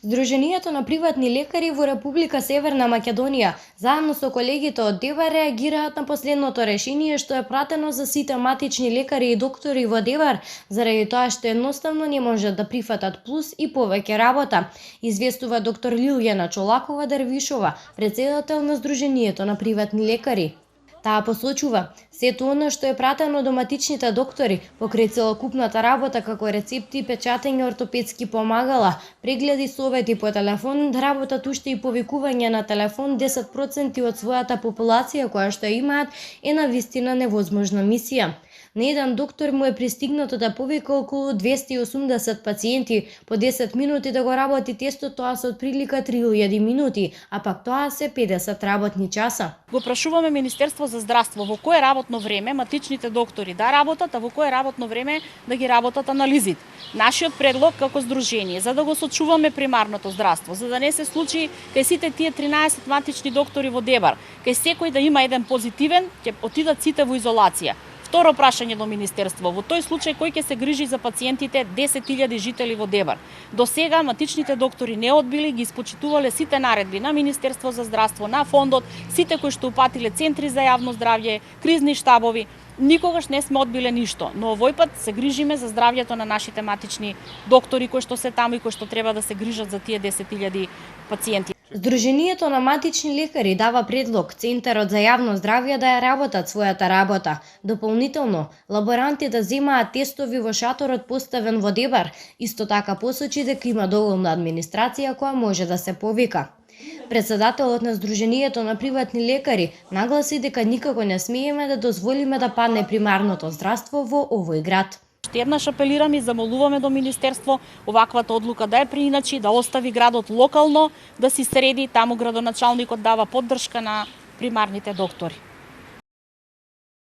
Сдруженијето на приватни лекари во Република Северна Македонија, заедно со колегите од ДЕВАР, реагираат на последното решение што е пратено за сите матични лекари и доктори во ДЕВАР, заради тоа што едноставно не можат да прифатат плюс и повеќе работа, известува доктор Лилјана Чолакова Дервишова, претседател на Сдруженијето на приватни лекари. Таа посочува, сето она што е пратено до матичните доктори, покрај целокупната работа како рецепти, печатење, ортопедски помагала, прегледи, совети по телефон, да работат уште и повикување на телефон 10% од својата популација која што имаат, е навистина невозможна мисија. На еден доктор му е пристигнато да повика околу 280 пациенти по 10 минути да го работи тестот, тоа се отприлика 3000 минути, а пак тоа се 50 работни часа. Го прашуваме Министерство за здравство во кое работно време матичните доктори да работат, а во кое работно време да ги работат анализите. Нашиот предлог како здружение за да го сочуваме примарното здравство, за да не се случи кај сите тие 13 матични доктори во ДЕБАР, кај секој да има еден позитивен, ќе отидат сите во изолација. Второ прашање до Министерство, во тој случај кој ќе се грижи за пациентите 10.000 жители во ДЕБАР. До сега матичните доктори не одбили, ги испочитувале сите наредби на Министерство за здравство, на фондот, сите кои што упатиле центри за јавно здравје, кризни штабови. Никогаш не сме одбиле ништо, но овој пат се грижиме за здравјето на нашите матични доктори кои што се таму и кои што треба да се грижат за тие 10.000 пациенти. Сдруженијето на матични лекари дава предлог Центарот за јавно здравје да ја работат својата работа. Дополнително, лаборанти да земаат тестови во шаторот поставен во ДЕБАР, исто така посочи дека има доволна администрација која може да се повика. Председателот на Сдруженијето на приватни лекари нагласи дека никако не смееме да дозволиме да падне примарното здравство во овој град. Што еднаш апелираме и замолуваме до Министерство оваквата одлука да ја прииначи, да остави градот локално, да си среди, таму градоначалникот дава поддршка на примарните доктори.